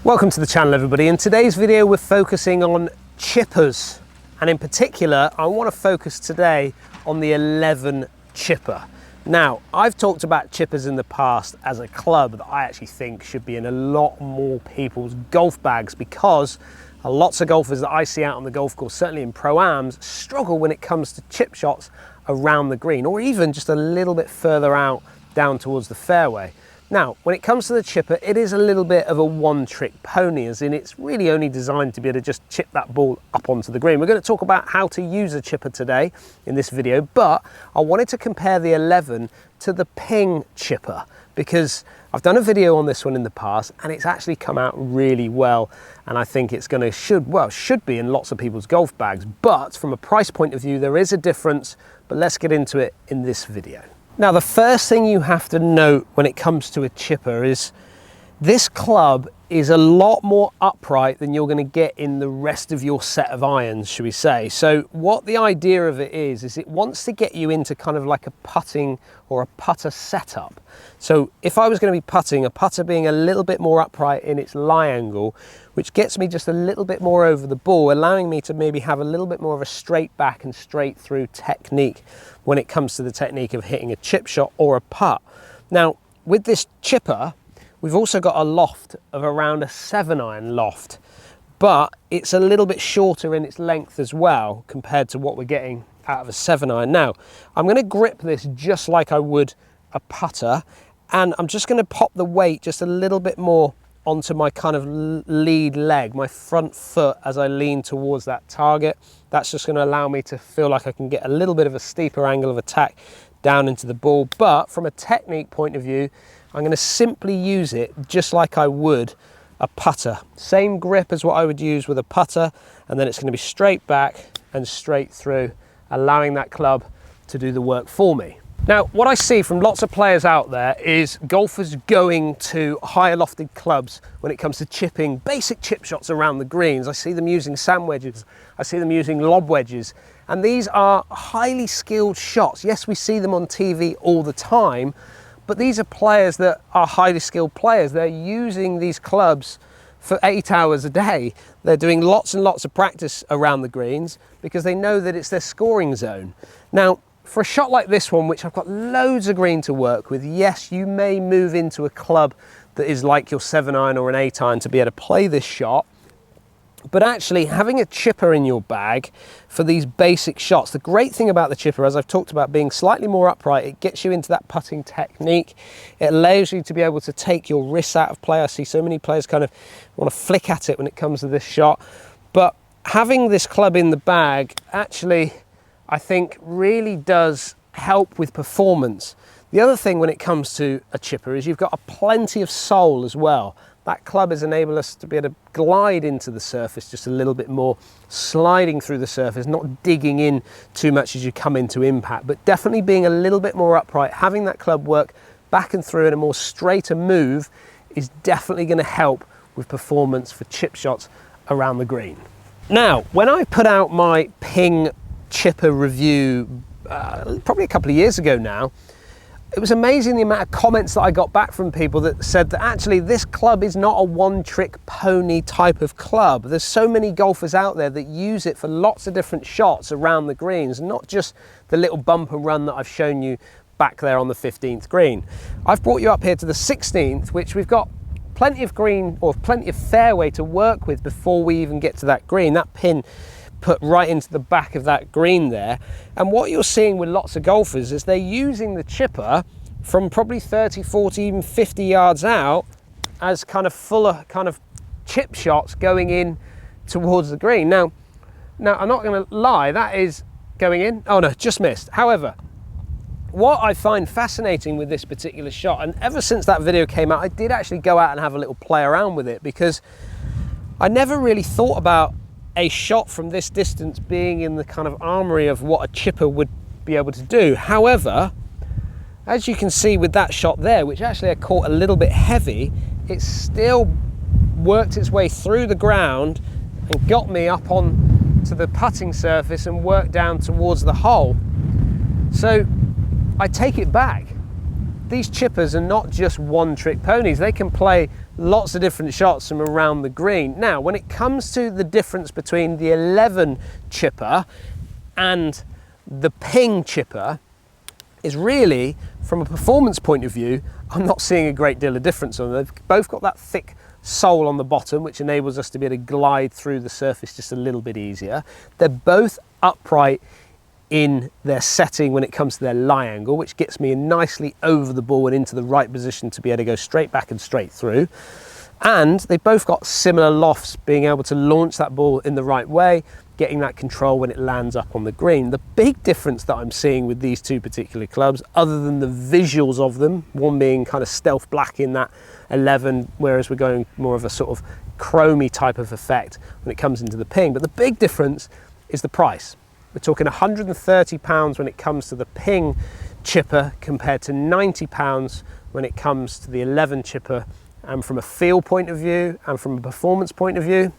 Welcome to the channel, everybody. In today's video we're focusing on chippers, and in particular I want to focus today on the 11 chipper. Now, I've talked about chippers in the past as a club that I actually think should be in a lot more people's golf bags, because lots of golfers that I see out on the golf course, certainly in Pro-Ams, struggle when it comes to chip shots around the green, or even just a little bit further out down towards the fairway. Now, when it comes to the chipper, it is a little bit of a one-trick pony, as in it's really only designed to be able to just chip that ball up onto the green. We're going to talk about how to use a chipper today in this video, but I wanted to compare the 11 to the ping chipper, because I've done a video on this one in the past and it's actually come out really well, and I think it's going to should be in lots of people's golf bags. But from a price point of view, there is a difference, but let's get into it in this video. Now, the first thing you have to note when it comes to a chipper is this club is a lot more upright than you're going to get in the rest of your set of irons, should we say. So what the idea of it is it wants to get you into kind of like a putting or a putter setup. So if I was going to be putting, a putter being a little bit more upright in its lie angle, which gets me just a little bit more over the ball, allowing me to maybe have a little bit more of a straight back and straight through technique when it comes to the technique of hitting a chip shot or a putt. Now, with this chipper, we've also got a loft of around a 7-iron loft, but it's a little bit shorter in its length as well compared to what we're getting out of a 7-iron. Now, I'm going to grip this just like I would a putter, and I'm just going to pop the weight just a little bit more onto my kind of lead leg, my front foot, as I lean towards that target. That's just going to allow me to feel like I can get a little bit of a steeper angle of attack down into the ball. But from a technique point of view, I'm going to simply use it just like I would a putter. Same grip as what I would use with a putter, and then it's going to be straight back and straight through, allowing that club to do the work for me. Now, what I see from lots of players out there is golfers going to higher lofted clubs when it comes to chipping basic chip shots around the greens. I see them using sand wedges, I see them using lob wedges, and these are highly skilled shots. Yes, we see them on TV all the time, but these are players that are highly skilled players. They're using these clubs for 8 hours a day. They're doing lots and lots of practice around the greens because they know that it's their scoring zone. Now, for a shot like this one, which I've got loads of green to work with, yes, you may move into a club that is like your 7-iron or an 8-iron to be able to play this shot. But actually, having a chipper in your bag for these basic shots, the great thing about the chipper, as I've talked about, being slightly more upright, it gets you into that putting technique. It allows you to be able to take your wrists out of play. I see so many players kind of want to flick at it when it comes to this shot. But having this club in the bag actually, I think, really does help with performance. The other thing when it comes to a chipper is you've got a plenty of sole as well. That club has enabled us to be able to glide into the surface just a little bit more, sliding through the surface, not digging in too much as you come into impact, but definitely being a little bit more upright. Having that club work back and through in a more straighter move is definitely going to help with performance for chip shots around the green. Now, when I put out my ping chipper review probably a couple of years ago now, it was amazing the amount of comments that I got back from people that said that actually this club is not a one-trick pony type of club. There's so many golfers out there that use it for lots of different shots around the greens, not just the little bump and run that I've shown you back there on the 15th green. I've brought you up here to the 16th, which we've got plenty of green, or plenty of fairway to work with before we even get to that green. That pin put right into the back of that green there. And what you're seeing with lots of golfers is they're using the chipper from probably 30, 40, even 50 yards out as kind of fuller kind of chip shots going in towards the green. Now I'm not going to lie, that is going in. Oh no, just missed. However, what I find fascinating with this particular shot, and ever since that video came out, I did actually go out and have a little play around with it, because I never really thought about a shot from this distance being in the kind of armory of what a chipper would be able to do. However, as you can see with that shot there, which actually I caught a little bit heavy, it still worked its way through the ground and got me up on to the putting surface and worked down towards the hole. So I take it back. These chippers are not just one-trick ponies. They can play lots of different shots from around the green. Now, when it comes to the difference between the 11 chipper and the ping chipper, is really, from a performance point of view, I'm not seeing a great deal of difference on them. They've both got that thick sole on the bottom, which enables us to be able to glide through the surface just a little bit easier. They're both upright in their setting when it comes to their lie angle, which gets me nicely over the ball and into the right position to be able to go straight back and straight through. And they've both got similar lofts, being able to launch that ball in the right way, getting that control when it lands up on the green. The big difference that I'm seeing with these two particular clubs, other than the visuals of them, one being kind of stealth black in that 11, whereas we're going more of a sort of chromey type of effect when it comes into the ping, but the big difference is the price. We're talking £130 when it comes to the ping chipper compared to £90 when it comes to the 11 chipper. And from a feel point of view and from a performance point of view,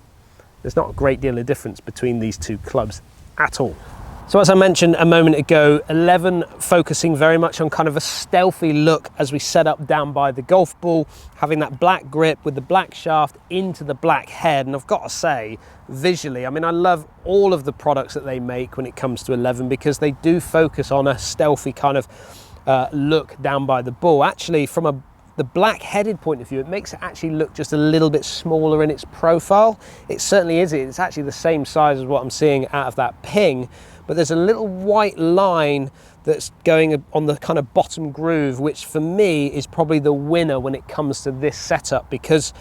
there's not a great deal of difference between these two clubs at all. So as I mentioned a moment ago, 11 focusing very much on kind of a stealthy look as we set up down by the golf ball, having that black grip with the black shaft into the black head. And I've got to say, visually, I mean, I love all of the products that they make when it comes to 11 because they do focus on a stealthy kind of look down by the ball. Actually, from the black headed point of view, it makes it actually look just a little bit smaller in its profile. It certainly is. It's actually the same size as what I'm seeing out of that ping, but there's a little white line that's going on the kind of bottom groove, which for me is probably the winner when it comes to this setup, because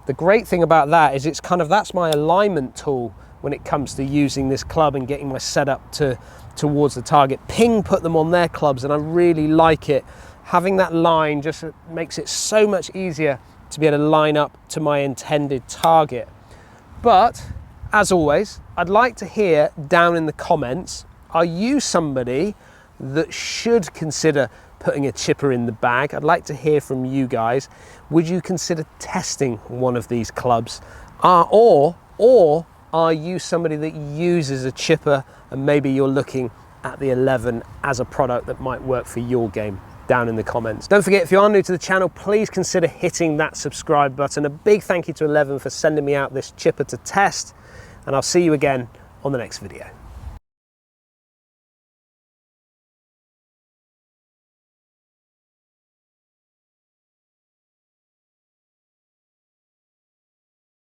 the great thing about that is it's kind of, that's my alignment tool when it comes to using this club and getting my setup towards the target. Ping put them on their clubs and I really like it. Having that line just makes it so much easier to be able to line up to my intended target. But as always, I'd like to hear down in the comments, are you somebody that should consider putting a chipper in the bag? I'd like to hear from you guys. Would you consider testing one of these clubs? Or are you somebody that uses a chipper and maybe you're looking at the 11 as a product that might work for your game? Down in the comments. Don't forget, if you are new to the channel, please consider hitting that subscribe button. A big thank you to 11 for sending me out this chipper to test, and I'll see you again on the next video.